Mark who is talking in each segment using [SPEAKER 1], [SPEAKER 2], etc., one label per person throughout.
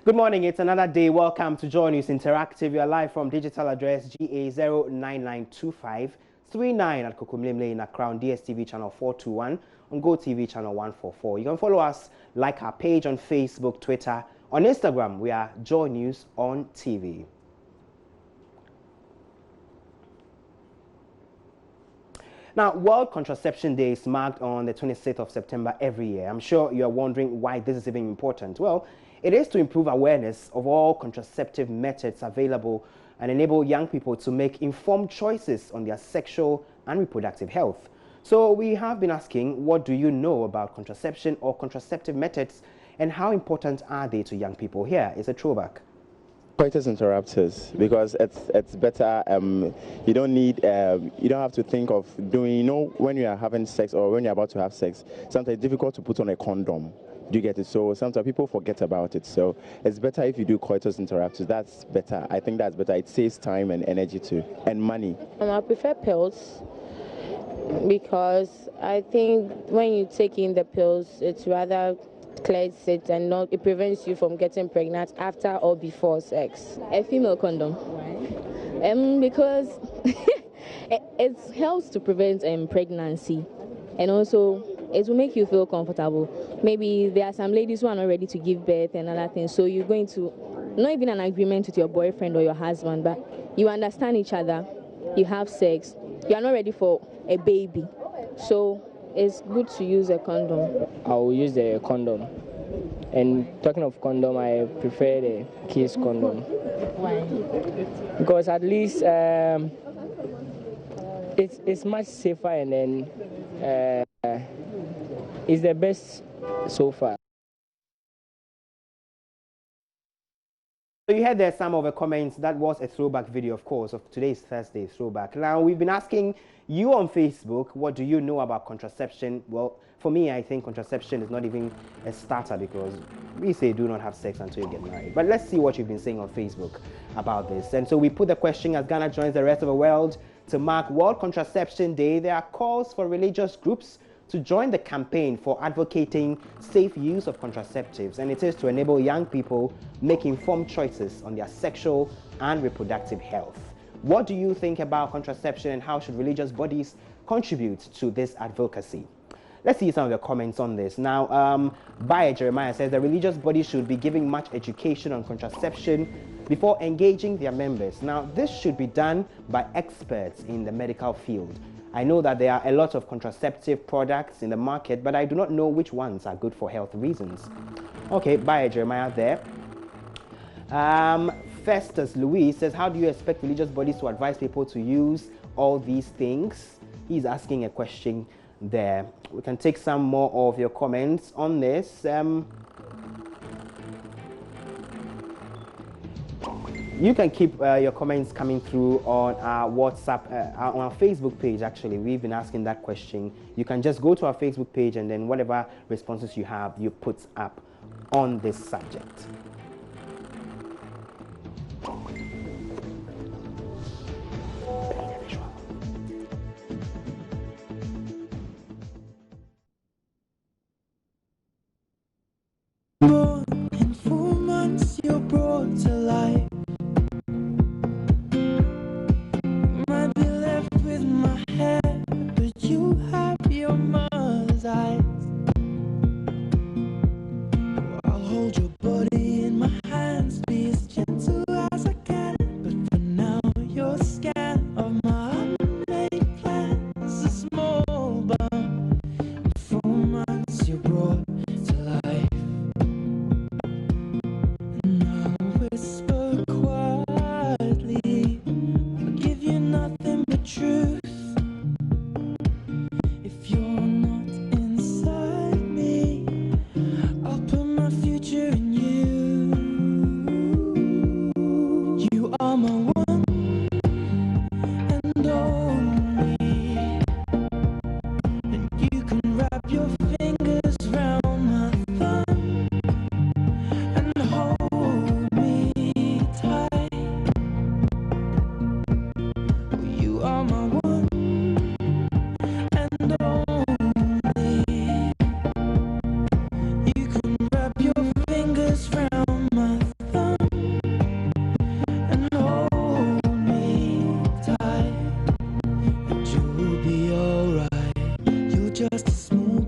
[SPEAKER 1] Good morning, it's another day. Welcome to Joy News Interactive. You are live from digital address GA0992539 at Kokomlemle in Accra, DSTV channel 421, on GoTV channel 144. You can follow us, like our page on Facebook, Twitter. On Instagram, we are Joy News on TV. Now, World Contraception Day is marked on the 26th of September every year. I'm sure you are wondering why this is even important. Well, it is to improve awareness of all contraceptive methods available and enable young people to make informed choices on their sexual and reproductive health. So we have been asking, what do you know about contraception or contraceptive methods, and how important are they to young people? Here is a throwback.
[SPEAKER 2] Coitus interruptus, because it's better. You don't need you don't have to think of doing, when you are having sex or when you're about to have sex, sometimes it's difficult to put on a condom. Do you get it? So sometimes people forget about it. So it's better if you do coitus interruptus. That's better. I think that's better. It saves time and energy too, and money.
[SPEAKER 3] I prefer pills because I think when you take in the pills, it's rather clears it and it prevents you from getting pregnant after or before sex.
[SPEAKER 4] A female condom.
[SPEAKER 3] Why?
[SPEAKER 4] Because it helps to prevent pregnancy, and also it will make you feel comfortable. Maybe there are some ladies who are not ready to give birth and other things, so you're going to not even an agreement with your boyfriend or your husband, but you understand each other, you have sex, you are not ready for a baby, so it's good to use a condom.
[SPEAKER 5] I will use the condom. And talking of condom, I prefer the kiss condom.
[SPEAKER 4] Why?
[SPEAKER 5] Because at least it's much safer, and then it's the best so far.
[SPEAKER 1] So you heard there some of the comments. That was a throwback video, of course, of today's Thursday throwback. Now, we've been asking you on Facebook, what do you know about contraception? Well, for me, I think contraception is not even a starter, because we say do not have sex until you get married. But let's see what you've been saying on Facebook about this. And so we put the question, as Ghana joins the rest of the world to mark World Contraception Day, there are calls for religious groups to join the campaign for advocating safe use of contraceptives, and it is to enable young people make informed choices on their sexual and reproductive health. What do you think about contraception, and how should religious bodies contribute to this advocacy? Let's see some of the comments on this. Now, Baye Jeremiah says the religious bodies should be giving much education on contraception before engaging their members. Now, this should be done by experts in the medical field. I know that there are a lot of contraceptive products in the market, but I do not know which ones are good for health reasons. Okay, bye, Jeremiah there. Festus Louis says, how do you expect religious bodies to advise people to use all these things? He's asking a question there. We can take some more of your comments on this. You can keep your comments coming through on our WhatsApp, on our Facebook page. Actually, we've been asking that question. You can just go to our Facebook page, and then whatever responses you have, you put up on this subject.
[SPEAKER 6] More in 4 months, you're brought to life. Might be left with my head, but you have your mother's eyes. I'll hold your body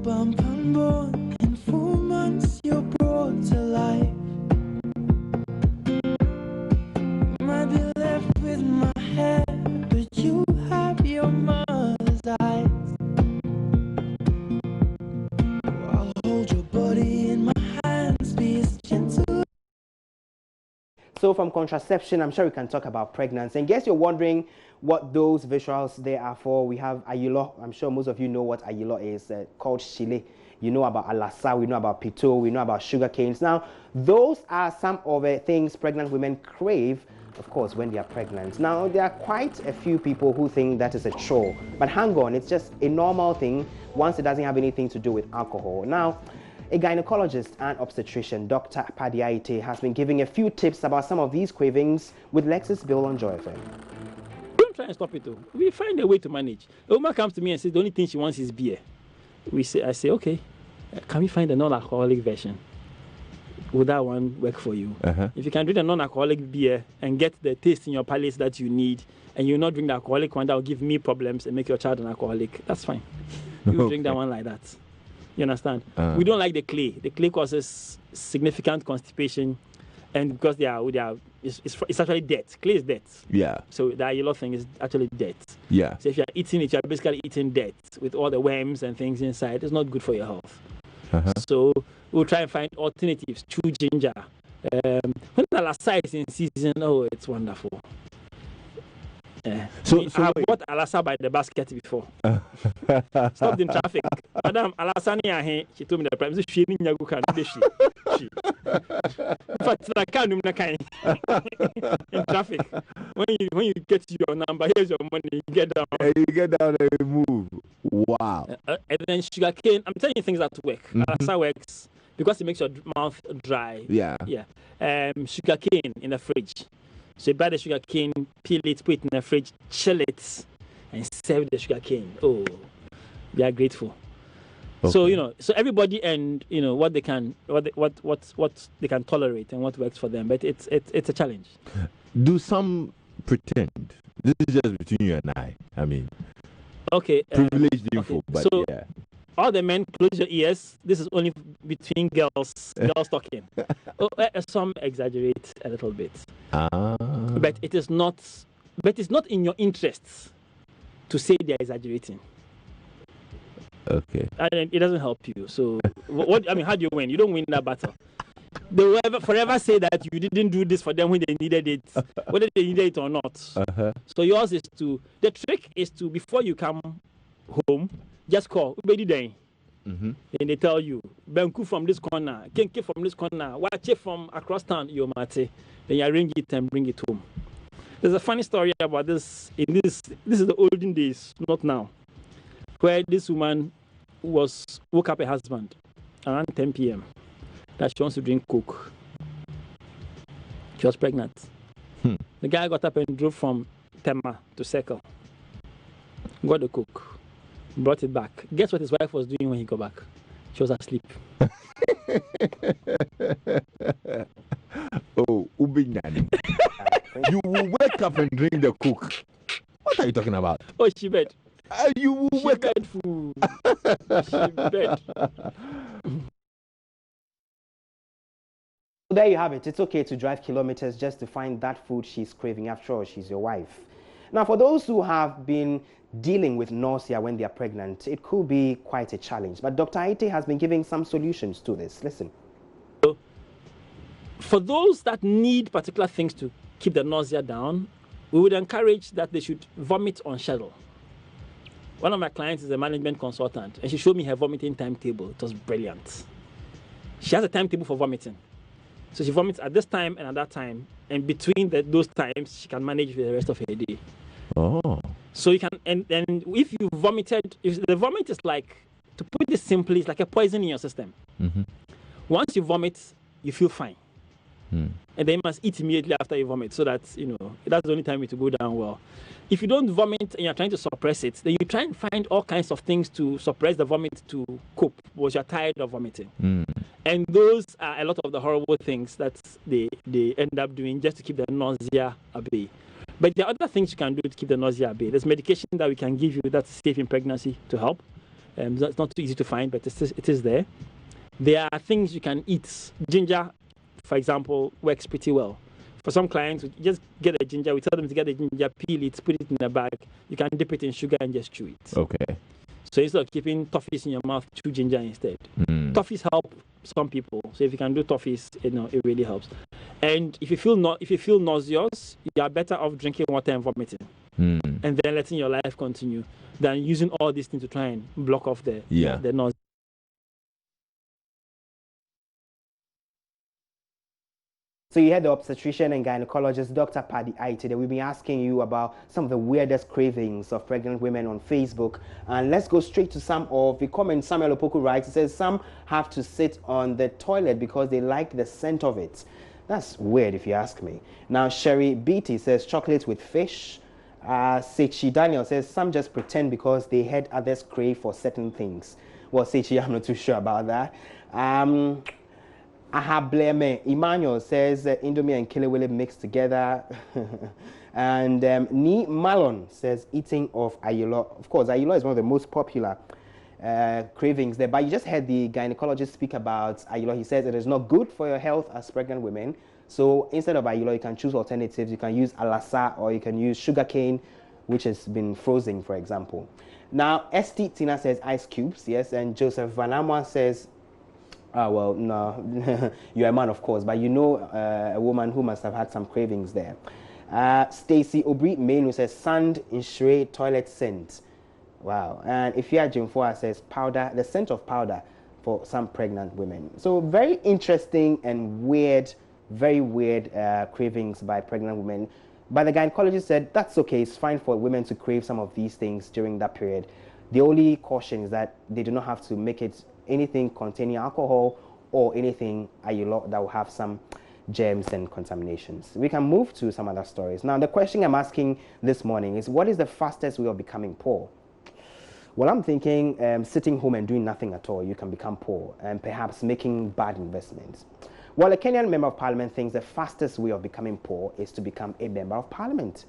[SPEAKER 6] bump unborn. In 4 months, you're brought to life. Might be left with my head, but you have your mother's eyes. I'll hold your body in my hands, be as gentle.
[SPEAKER 1] So from contraception, I'm sure we can talk about pregnancy. And guess you're wondering what those visuals there are for. We have ayilo. I'm sure most of you know what ayilo is, called chile. You know about alasa, we know about pito, we know about sugar canes. Now, those are some of the things pregnant women crave, of course, when they are pregnant. Now, there are quite a few people who think that is a chore. But hang on, it's just a normal thing once it doesn't have anything to do with alcohol. Now, a gynecologist and obstetrician, Dr. Padiaite, has been giving a few tips about some of these cravings with Lexus Bill on Joy FM.
[SPEAKER 7] Don't try and stop it though. We find a way to manage. A woman comes to me and says the only thing she wants is beer. I say, okay, can we find a non-alcoholic version? Would that one work for you? If you can drink a non-alcoholic beer and get the taste in your palate that you need, and you not drink the alcoholic one that will give me problems and make your child an alcoholic, that's fine. You drink that one like that. You understand? We don't like the clay. The clay causes significant constipation, and because it's actually death. Clay is death.
[SPEAKER 8] Yeah.
[SPEAKER 7] So the yellow thing is actually death.
[SPEAKER 8] Yeah.
[SPEAKER 7] So if you're eating it, you're basically eating death with all the worms and things inside. It's not good for your health. So we'll try and find alternatives. Chew ginger. When the alasa is in season, oh, it's wonderful. Yeah. So I bought alasa by the basket before. Stopped in traffic. Madam, alasa ni ahe. She told me the price. She didn't know can do she. In fact, I can't do in traffic. When you get your number, here's your money. You get down.
[SPEAKER 8] You get down and you move. Wow.
[SPEAKER 7] And then sugar cane. I'm telling you things that work. Alasa works because it makes your mouth dry.
[SPEAKER 8] Yeah.
[SPEAKER 7] Yeah. Sugar cane in the fridge. So you buy the sugar cane, peel it, put it in the fridge, chill it, and serve the sugar cane. Oh, we are grateful. Okay. So so everybody and what they can, what they can tolerate and what works for them. But it's a challenge.
[SPEAKER 8] Do some pretend? This is just between you and I. I mean,
[SPEAKER 7] okay,
[SPEAKER 8] privileged info,
[SPEAKER 7] okay.
[SPEAKER 8] but
[SPEAKER 7] so,
[SPEAKER 8] yeah.
[SPEAKER 7] All the men, close your ears. This is only between girls talking. Some exaggerate a little bit. But it's not in your interests to say they're exaggerating.
[SPEAKER 8] Okay.
[SPEAKER 7] And it doesn't help you. So how do you win? You don't win that battle. They will forever say that you didn't do this for them when they needed it, whether they needed it or not. So yours is the trick is to, before you come home, just call. And they tell you, Benku from this corner, Kenke from this corner, Wache from across town, your mate. Then you arrange it and bring it home. There's a funny story about this. This is the olden days, not now, where this woman woke up her husband around 10 p.m. that she wants to drink Coke. She was pregnant. The guy got up and drove from Tema to Circle, got the Coke, brought it back. Guess what his wife was doing when he got back? She was asleep.
[SPEAKER 8] Oh, Ubinyani. You will wake up and drink the Coke. What are you talking about?
[SPEAKER 7] Oh, she bed.
[SPEAKER 8] You will wake up.
[SPEAKER 7] Food. She bed.
[SPEAKER 1] There you have it. It's okay to drive kilometers just to find that food she's craving. After all, she's your wife. Now, for those who have been dealing with nausea when they are pregnant, it could be quite a challenge. But Dr. Aite has been giving some solutions to this. Listen.
[SPEAKER 7] For those that need particular things to keep the nausea down, we would encourage that they should vomit on schedule. One of my clients is a management consultant, and she showed me her vomiting timetable. It was brilliant. She has a timetable for vomiting. So she vomits at this time and at that time, and between those times, she can manage for the rest of her day.
[SPEAKER 8] Oh.
[SPEAKER 7] So you can, and if you vomited, if the vomit is like, to put it simply, it's like a poison in your system. Once you vomit, you feel fine. And then you must eat immediately after you vomit, so that, that's the only time to go down well. If you don't vomit and you're trying to suppress it, then you try and find all kinds of things to suppress the vomit to cope, because you're tired of vomiting. And those are a lot of the horrible things that they end up doing just to keep the nausea at bay. But there are other things you can do to keep the nausea at bay. There's medication that we can give you that's safe in pregnancy to help. It's not too easy to find, but it is there. There are things you can eat. Ginger, for example, works pretty well. For some clients, we just get a ginger. We tell them to get a ginger, peel it, put it in a bag. You can dip it in sugar and just chew it.
[SPEAKER 8] Okay.
[SPEAKER 7] So instead of keeping toffees in your mouth, chew ginger instead. Toffees help some people. So if you can do toffees, it really helps. And if you feel nauseous, you are better off drinking water and vomiting, and then letting your life continue than using all these things to try and block off the nausea.
[SPEAKER 1] So you had the obstetrician and gynecologist, Dr. Paddy I. Today we've been asking you about some of the weirdest cravings of pregnant women on Facebook. And let's go straight to some of the comments. Samuel Opoku writes, he says, some have to sit on the toilet because they like the scent of it. That's weird if you ask me. Now, Sherry Beatty says, chocolate with fish. Sechi Daniel says, some just pretend because they had others crave for certain things. Well, Sechi, I'm not too sure about that. Ahableme Emmanuel says Indomie and Kilewele mixed together. And Ni Malon says eating of ayilo. Of course, ayilo is one of the most popular cravings there. But you just heard the gynecologist speak about ayilo. He says it is not good for your health as pregnant women. So instead of ayilo, you can choose alternatives. You can use alasa or you can use sugarcane, which has been frozen, for example. Now, ST Tina says ice cubes, yes. And Joseph Vanamwa says, well, no, you're a man, of course, but you know a woman who must have had some cravings there. Stacy Obri Main, who says sand in Shrey toilet scent. Wow. And Ifya Jimfoa says powder, the scent of powder for some pregnant women. So very interesting and weird, very weird cravings by pregnant women. But the gynecologist said that's okay, it's fine for women to crave some of these things during that period. The only caution is that they do not have to make it anything containing alcohol or anything that will have some germs and contaminations. We can move to some other stories. Now, the question I'm asking this morning is, what is the fastest way of becoming poor? Well, I'm thinking sitting home and doing nothing at all, you can become poor, and perhaps making bad investments. Well, a Kenyan member of parliament thinks the fastest way of becoming poor is to become a member of parliament.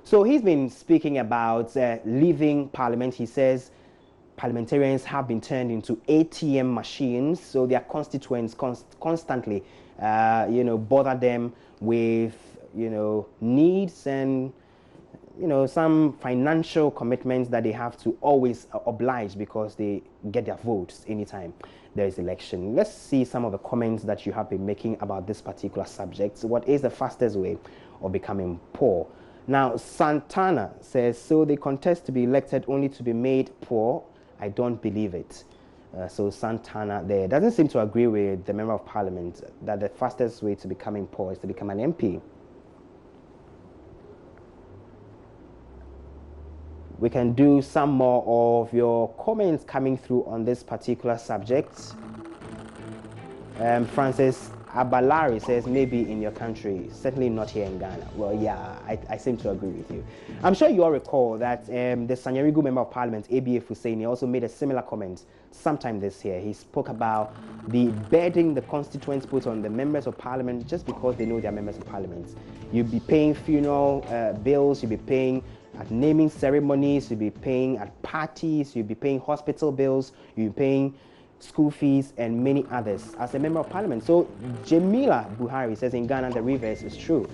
[SPEAKER 1] So he's been speaking about leaving parliament. He says parliamentarians have been turned into ATM machines, so their constituents constantly, bother them with, needs and, some financial commitments that they have to always oblige because they get their votes anytime there is election. Let's see some of the comments that you have been making about this particular subject. What is the fastest way of becoming poor? Now, Santana says, so they contest to be elected only to be made poor. I don't believe it. So Santana there doesn't seem to agree with the member of parliament that the fastest way to becoming poor is to become an MP. We can do some more of your comments coming through on this particular subject. Francis Abalari says, maybe in your country, certainly not here in Ghana. Well, yeah, I seem to agree with you. I'm sure you all recall that the Sanyarigu member of parliament, ABA Husseini, also made a similar comment sometime this year. He spoke about the burden the constituents put on the members of parliament just because they know they're members of parliament. You'll be paying funeral bills, you'll be paying at naming ceremonies, you'll be paying at parties, you'll be paying hospital bills, you'll be paying school fees, and many others as a member of parliament. So Jamila Buhari says in Ghana the reverse is true.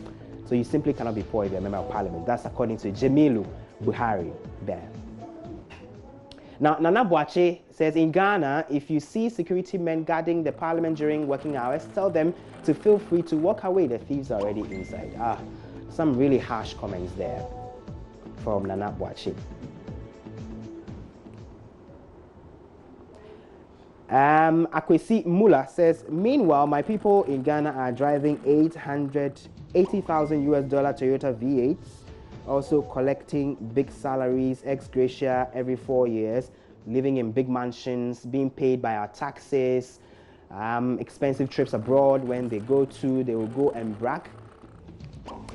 [SPEAKER 1] So you simply cannot be poor if you're a member of parliament. That's according to Jamilu Buhari there. Now, Nana Boache says in Ghana, if you see security men guarding the parliament during working hours, tell them to feel free to walk away. The thieves are already inside. Some really harsh comments there from Nana Boache. Akwesi Mula says, meanwhile, my people in Ghana are driving $880,000 Toyota V8s, also collecting big salaries, ex gratia every 4 years, living in big mansions, being paid by our taxes, expensive trips abroad. When they go to, they will go and brag,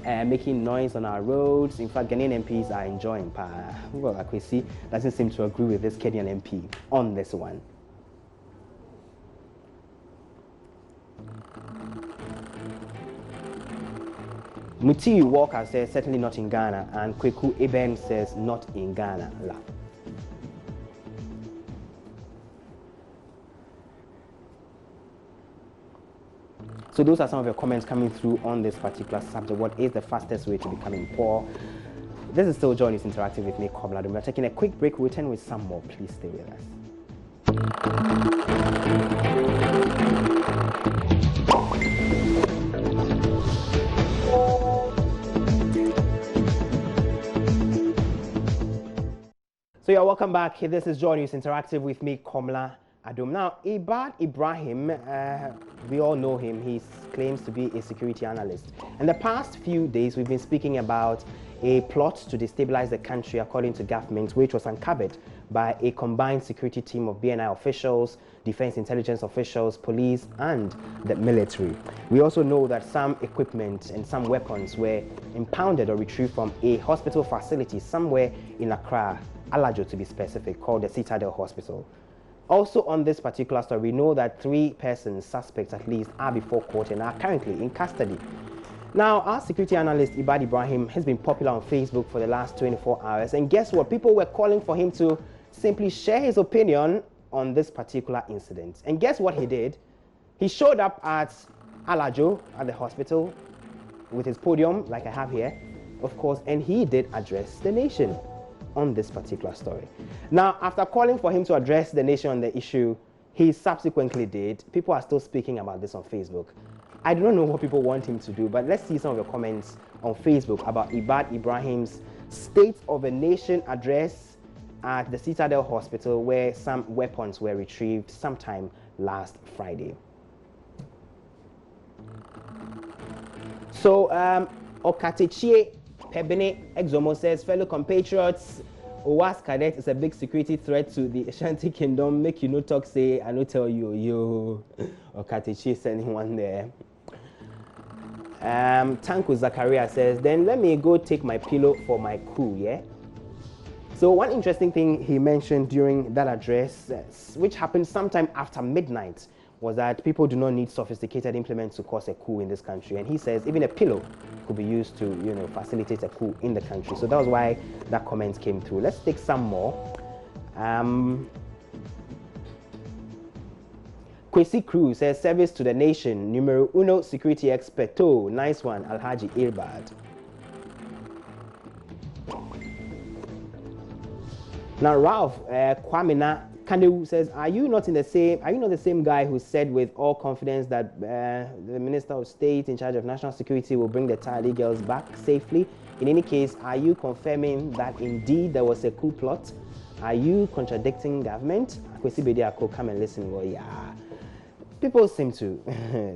[SPEAKER 1] making noise on our roads. In fact, Ghanaian MPs are enjoying. Well, Akwesi doesn't seem to agree with this Kenyan MP on this one. Muti Walker says certainly not in Ghana, and Kweku Eben says not in Ghana. So those are some of your comments coming through on this particular subject. What is the fastest way to becoming poor? This is still Johnny's Interactive with me, Kobla. We're taking a quick break. We'll return with some more. Please stay with us. So you're welcome back. This is Joy News Interactive with me, Komla Adom. Now, Ibad Ibrahim, we all know him. He claims to be a security analyst. In the past few days, we've been speaking about a plot to destabilize the country, according to government, which was uncovered by a combined security team of BNI officials, defense intelligence officials, police, and the military. We also know that some equipment and some weapons were impounded or retrieved from a hospital facility somewhere in Accra, Alajo to be specific, called the Citadel Hospital. Also on this particular story, we know that 3 persons, suspects at least, are before court and are currently in custody. Now, our security analyst, Ibad Ibrahim, has been popular on Facebook for the last 24 hours. And guess what? People were calling for him to simply share his opinion on this particular incident. And guess what he did? He showed up at Alajo, at the hospital, with his podium, like I have here, of course, and he did address the nation on this particular story. Now, after calling for him to address the nation on the issue, he subsequently did. People are still speaking about this on Facebook. I don't know what people want him to do, but let's see some of the comments on Facebook about Ibad Ibrahim's State of a Nation address at the Citadel Hospital, where some weapons were retrieved sometime last Friday. So, Okatechie Pebene Exomo says, fellow compatriots, OWAS cadet is a big security threat to the Ashanti Kingdom. Make you no talk, say, I no tell you, yo. Okatechie sending one there. Tanku Zakaria says, then let me go take my pillow for my coup, yeah? So one interesting thing he mentioned during that address, which happened sometime after midnight, was that people do not need sophisticated implements to cause a coup in this country. And he says even a pillow could be used to, facilitate a coup in the country. So that was why that comment came through. Let's take some more. Kwesi Cruz says, service to the nation, numero uno security expert. Oh, nice one, Alhaji Irbad. Now, Ralph Kwamina Kaneu says, are you not the same guy who said with all confidence that the Minister of State in charge of national security will bring the Tali girls back safely? In any case, are you confirming that indeed there was a coup plot? Are you contradicting government? Kwesi Bediako, come and listen. Well, yeah. People seem to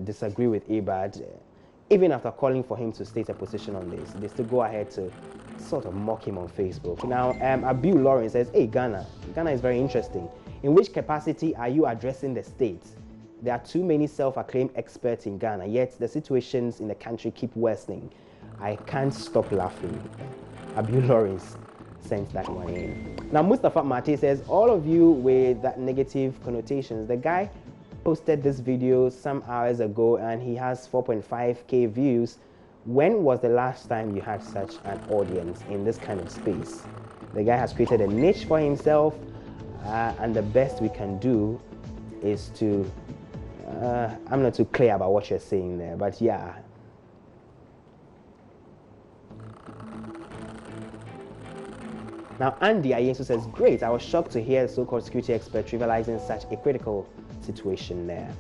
[SPEAKER 1] disagree with Ibad. Even after calling for him to state a position on this, they still go ahead to sort of mock him on Facebook. Now, Abu Lawrence says, hey, Ghana is very interesting. In which capacity are you addressing the state? There are too many self-acclaimed experts in Ghana, yet the situations in the country keep worsening. I can't stop laughing. Abu Lawrence sent that one in. Now, Mustafa Mate says, all of you with that negative connotations, the guy posted this video some hours ago and he has 4.5k views. When was the last time you had such an audience in this kind of space? The guy has created a niche for himself, and the best we can do is to, I'm not too clear about what you're saying there, but yeah. Now, Andy Ayensu says, great, I was shocked to hear the so-called security expert trivializing such a critical situation there.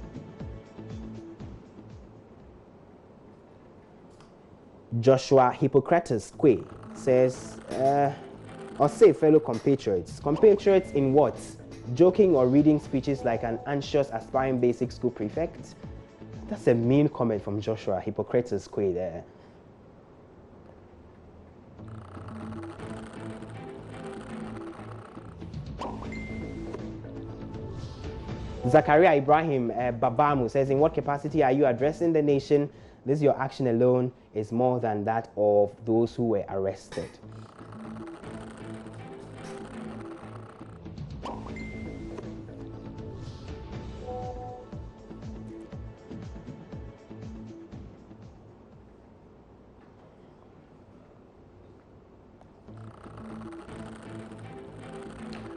[SPEAKER 1] Joshua Hippocrates Kwe says, or say fellow compatriots. Compatriots in what? Joking or reading speeches like an anxious aspiring basic school prefect? That's a mean comment from Joshua Hippocrates Kwe there. Zakaria Ibrahim Babamu says, in what capacity are you addressing the nation? This your action alone is more than that of those who were arrested.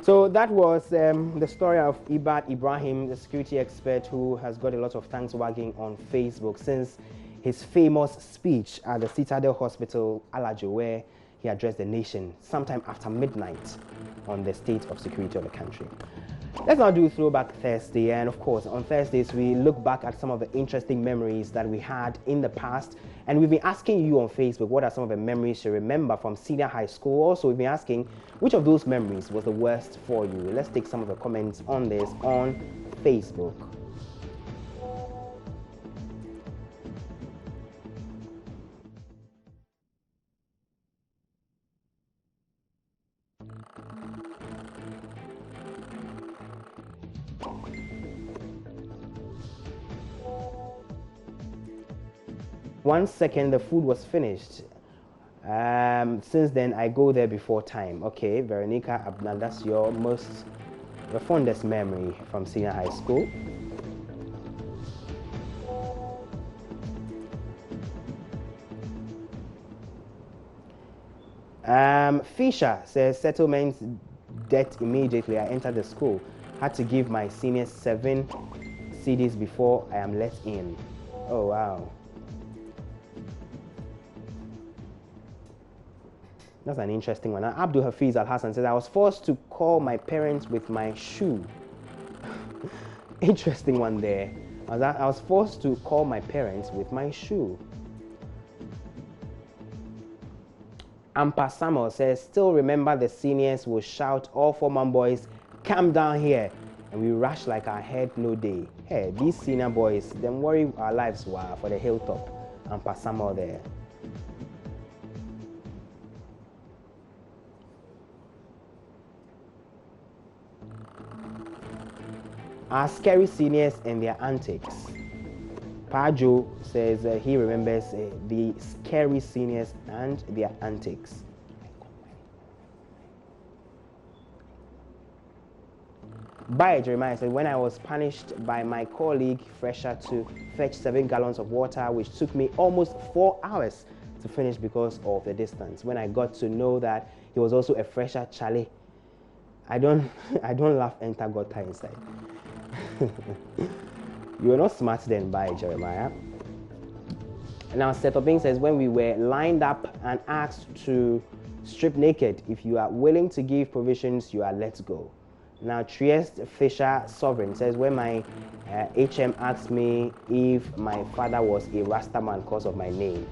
[SPEAKER 1] So that was the story of Ibad Ibrahim, the security expert who has got a lot of tongues wagging on Facebook since his famous speech at the Citadel Hospital, Alajo, where he addressed the nation sometime after midnight on the state of security of the country. Let's now do Throwback Thursday, and of course on Thursdays we look back at some of the interesting memories that we had in the past, and we've been asking you on Facebook what are some of the memories you remember from senior high school. Also, we've been asking which of those memories was the worst for you. Let's take some of the comments on this on Facebook. One second, the food was finished. Since then, I go there before time. Okay, Veronica Abnan, that's your fondest memory from senior high school. Fisher says, settlement debt immediately. I entered the school. Had to give my seniors 7 CDs before I am let in. Oh, wow. That's an interesting one. Abdul Hafiz Al Hassan says, I was forced to call my parents with my shoe. Interesting one there. I was forced to call my parents with my shoe. Ampa Samuel says, still remember the seniors will shout, all 4-man boys, come down here. And we rush like our head no day. Hey, these senior boys, them worry our lives were for the hilltop. Ampa Samuel there. Our scary seniors and their antics. Pajo says he remembers the scary seniors and their antics. By Jeremiah said, when I was punished by my colleague Fresher to fetch 7 gallons of water, which took me almost 4 hours to finish because of the distance. When I got to know that he was also a Fresher, Charlie, I don't laugh, enter gutter inside. You were not smart then, by Jeremiah. Now, Setoping says, when we were lined up and asked to strip naked, if you are willing to give provisions, you are let go. Now, Trieste Fisher Sovereign says, when my HM asked me if my father was a Rastaman because of my name.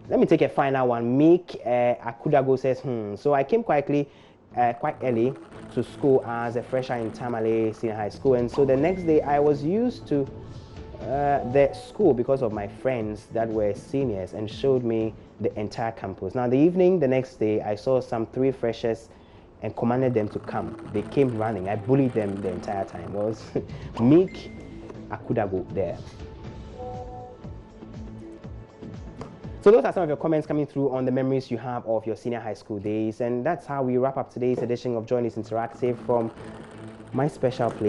[SPEAKER 1] Let me take a final one. Meek Akudago says, so I came quite early to school as a fresher in Tamale Senior High School, and so the next day I was used to the school because of my friends that were seniors and showed me the entire campus. Now, the next day, I saw some 3 freshers and commanded them to come. They came running. I bullied them the entire time. It was Meek Akudago there. So those are some of your comments coming through on the memories you have of your senior high school days. And that's how we wrap up today's edition of Join This Interactive from my special place.